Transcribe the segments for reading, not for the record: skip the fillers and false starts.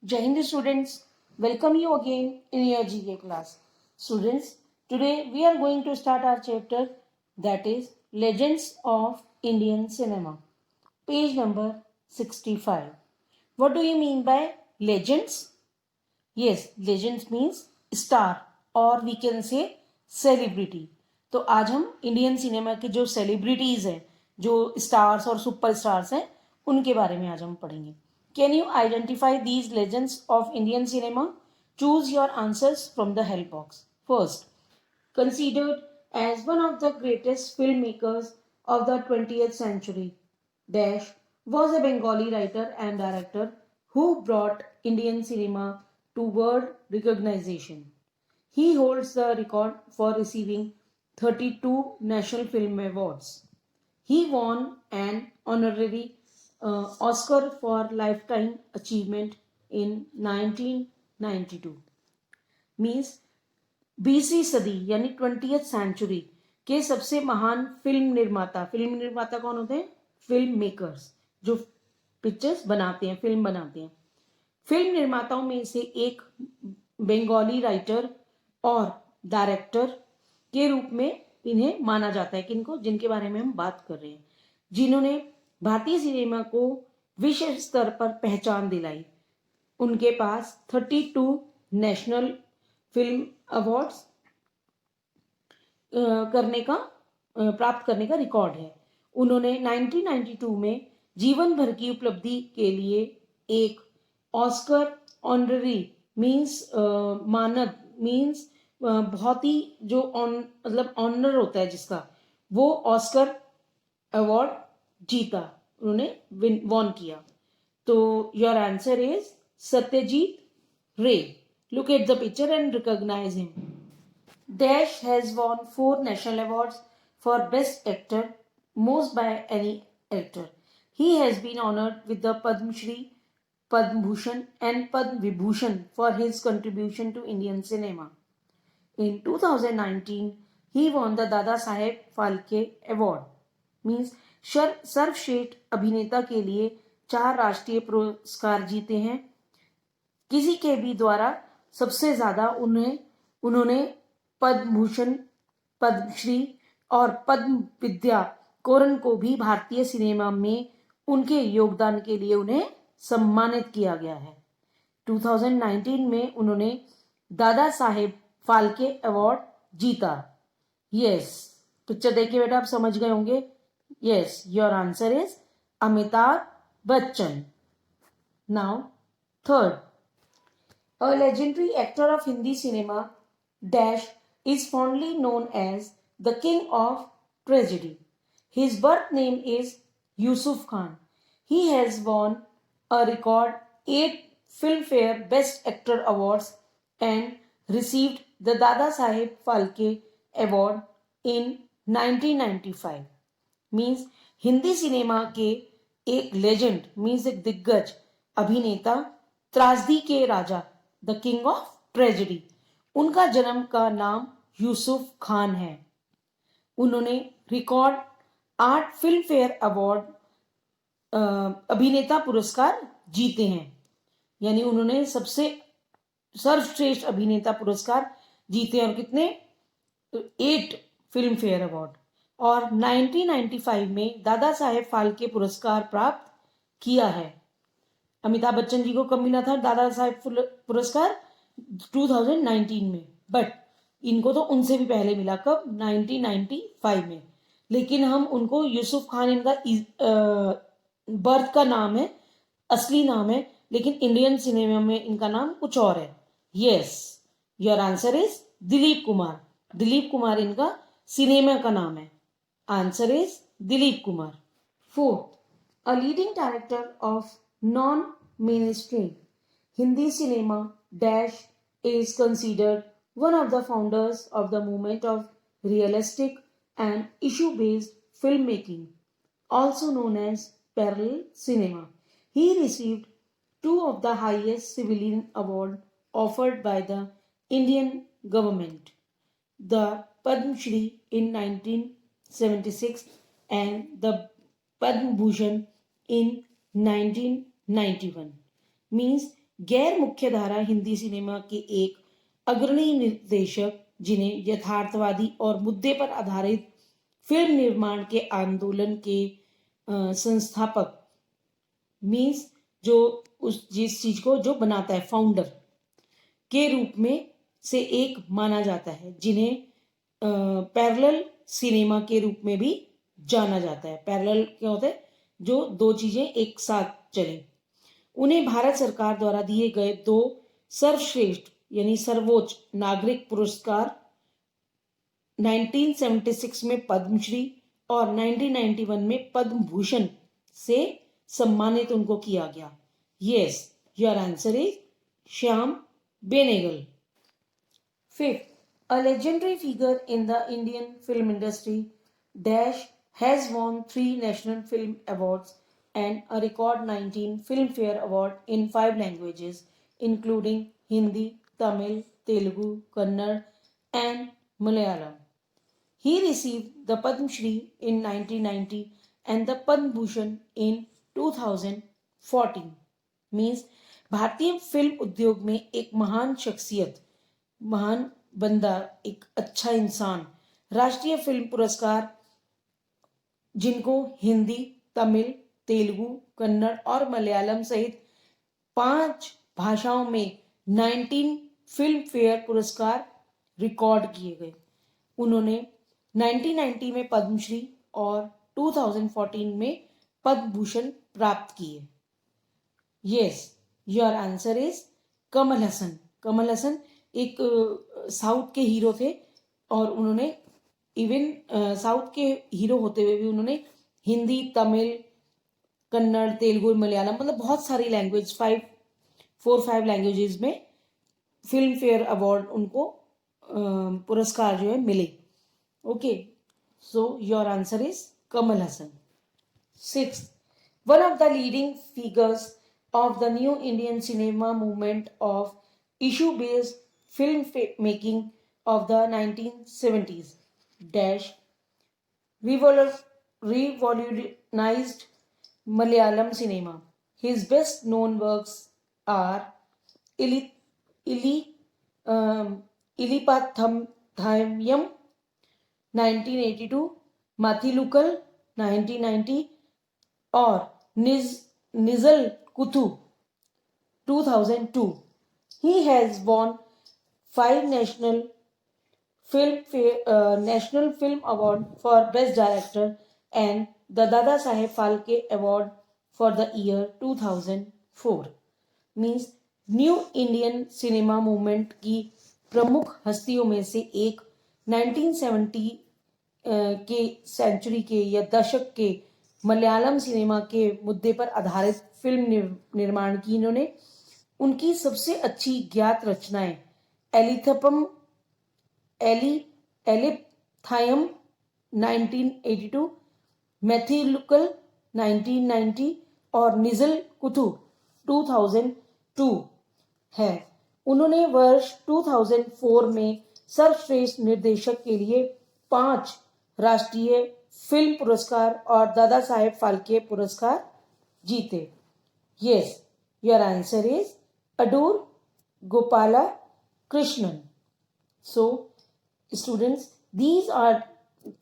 Jai Hind students, welcome you again in your GK class. Students, today we are going to start our chapter that is Legends of Indian Cinema. Page number 65. What do you mean by legends? Yes, legends means star or we can say celebrity. तो आज हम Indian cinema के जो celebrities हैं, जो stars और super stars हैं, उनके बारे में आज हम पढ़ेंगे. Can you identify these legends of Indian cinema? Choose your answers from the help box. First, considered as one of the greatest filmmakers of the 20th century. Dash was a Bengali writer and director who brought Indian cinema to world recognition. He holds the record for receiving 32 National Film Awards. He won an honorary Oscar for Lifetime Achievement in 1992. Means 20वीं सदी यानी 20th century के सबसे महान film निर्माता कौन होते हैं? Film makers, जो पिक्चर्स बनाते हैं, फिल्म बनाते हैं. फिल्म निर्माताओं में से एक बंगाली राइटर और डायरेक्टर के रूप में इन्हें माना जाता है. किनको? जिनके बारे में हम बात कर रहे हैं, जिन्होंने भारतीय सिनेमा को विश्व स्तर पर पहचान दिलाई. उनके पास 32 नेशनल फिल्म अवार्ड्स प्राप्त करने का रिकॉर्ड है. उन्होंने 1992 में जीवन भर की उपलब्धि के लिए एक ऑस्कर ऑनररी मीन्स मानद मीन्स बहुत ही जो मतलब ऑनर होता है जिसका, वो ऑस्कर अवार्ड जीता, उन्होंने वॉन किया. तो योर आंसर इज सत्यजीत रे. Look at the picture and recognize him. Dash has won 4 national awards for Best Actor, most by any actor. He has been honored with the Padma Shri, Padma Bhushan and Padma Vibhushan for his contribution to Indian cinema. In 2019, he won the Dada Saheb Phalke Award. Means सर्वश्रेष्ठ अभिनेता के लिए 4 राष्ट्रीय पुरस्कार जीते हैं. किसी के भी द्वारा सबसे ज्यादा उन्होंने पद्म भूषण, पद्मश्री और पद्म विद्या कोरन को भी भारतीय सिनेमा में उनके योगदान के लिए उन्हें सम्मानित किया गया है. 2019 में उन्होंने दादा साहेब फाल्के अवार्ड जीता. यस, पिक्चर देखिए बेटा, आप समझ गए होंगे. Yes, your answer is Amitabh Bachchan. Now third, a legendary actor of Hindi cinema, Dash is fondly known as the King of Tragedy. His birth name is Yusuf Khan. He has won a record 8 Filmfare Best Actor Awards and received the Dada Saheb Phalke Award in 1995. Means Hindi cinema के एक legend means एक दिग्गज अभिनेता, त्रासदी के राजा, the king of tragedy, उनका जन्म का नाम यूसुफ खान है. उन्होंने रिकॉर्ड 8 फिल्म फेयर अवार्ड अभिनेता पुरस्कार जीते हैं. यानी उन्होंने सबसे सर्वश्रेष्ठ अभिनेता पुरस्कार जीते हैं. और कितने? 8 फिल्म फेयर अवार्ड. और 1995 में दादा साहेब फाल्के पुरस्कार प्राप्त किया है. अमिताभ बच्चन जी को कब मिला था दादा साहेब पुरस्कार? 2019 में. बट इनको तो उनसे भी पहले मिला. कब? 1995 में. लेकिन हम उनको यूसुफ खान इनका बर्थ का नाम है, असली नाम है, लेकिन इंडियन सिनेमा में इनका नाम कुछ और है. Yes, your answer is Dilip Kumar. Dilip Kumar इनका सिनेमा का नाम है. Answer is Dilip Kumar. Fourth, a leading director of non-mainstream Hindi cinema, Dash is considered one of the founders of the movement of realistic and issue-based filmmaking, also known as parallel cinema. He received 2 of the highest civilian awards offered by the Indian government, the Padma Shri in 1976 and the Padma Bhushan in 1991. Means गैर मुख्यधारा Hindi cinema के एक अग्रणी निर्देशक, जिन्हें यथार्थवादी और मुद्दे पर आधारित फिल्म निर्माण के आंदोलन के संस्थापक, मीन्स जो उस जिस चीज को जो बनाता है, फाउंडर के रूप में से एक माना जाता है, जिन्हें पैरेलल सिनेमा के रूप में भी जाना जाता है। पैरेलल क्या होता है? जो दो चीजें एक साथ चले। उन्हें भारत सरकार द्वारा दिए गए 2 सर्वश्रेष्ठ यानी सर्वोच्च नागरिक पुरस्कार 1976 में पद्मश्री और 1991 में पद्म भूषण से सम्मानित उनको किया गया। Yes, your answer is Shyam Benegal. Fifth, a legendary figure in the Indian film industry dash has won 3 National Film Awards and a record 19 Filmfare Award in 5 languages, including Hindi, Tamil, Telugu, Kannada, and Malayalam. He received the Padma Shri in 1990 and the Padma Bhushan in 2014. Means भारतीय film उद्योग में एक महान शख्सियत, महान बंदा, एक अच्छा इंसान राष्ट्रीय फिल्म पुरस्कार, जिनको हिंदी, तमिल, तेलुगु, कन्नड़ और मलयालम सहित 5 भाषाओं में 19 फिल्म फेयर पुरस्कार रिकॉर्ड किए गए। उन्होंने 1990 में पद्मश्री और 2014 में पद्म भूषण प्राप्त किए। Yes, your answer is Kamal Hasan. Kamal Haasan एक साउथ के हीरो थे और उन्होंने इवन साउथ के हीरो होते हुए भी उन्होंने हिंदी, तमिल, कन्नड़, तेलुगु, मलयालम, मतलब बहुत सारी लैंग्वेज, 4-5 लैंग्वेजेस में फिल्म फेयर अवार्ड उनको पुरस्कार जो है मिले। Okay, so your answer is Kamal Haasan. 6th, one of the leading figures of the new Indian cinema movement of issue-based film making of the 1970s dash revolutionized Malayalam cinema. His best known works are Ilipathamayam 1982, Mathilukal 1990 और Nizal Kuthu 2002. He has won 5 National Film Award for Best Director and the Dada Saheb Phalke Award for the year 2004. Means new Indian cinema movement की प्रमुख हस्तियों में से एक 1970 के century के या दशक के मलयालम सिनेमा के मुद्दे पर आधारित फिल्म निर्माण की इन्होंने। उनकी सबसे अच्छी ज्ञात रचनाएं एलिपथायम 1982, मैथिलुकल 1990 और निजल कुथु 2002 है। उन्होंने वर्ष 2004 में सर्वश्रेष्ठ निर्देशक के लिए 5 राष्ट्रीय फिल्म पुरस्कार और दादा साहेब फाल्के पुरस्कार जीते। Yes, your answer is Adoor Gopalakrishnan. So, students, these are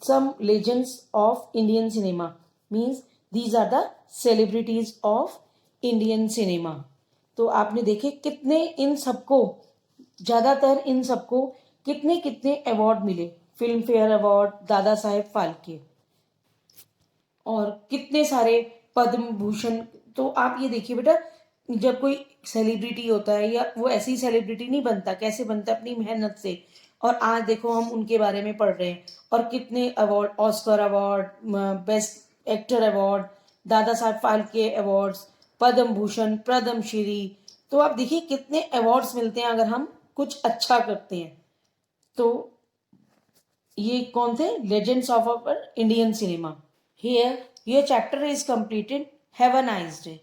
some legends of Indian cinema. Means these are the celebrities of Indian cinema. तो आपने देखे कितने इन सबको, ज़्यादातर इन सबको कितने कितने अवार्ड मिले, film fair award, Dada Saheb Phalke और कितने सारे पद्म भूषण। तो आप ये देखिए बेटा, जब कोई सेलिब्रिटी होता है या वो ऐसी सेलिब्रिटी नहीं बनता, कैसे बनता, अपनी मेहनत से। और आज देखो हम उनके बारे में पढ़ रहे हैं और कितने award, Oscar award, best actor award, Dada Saheb Phalke awards, Padma Bhushan, Padmashri. तो आप देखिए कितने अवार्ड्स मिलते हैं अगर हम कुछ अच्छा करते हैं। तो ये कौन थे? Legends of our Indian cinema. Here your chapter is completed. Have a nice day.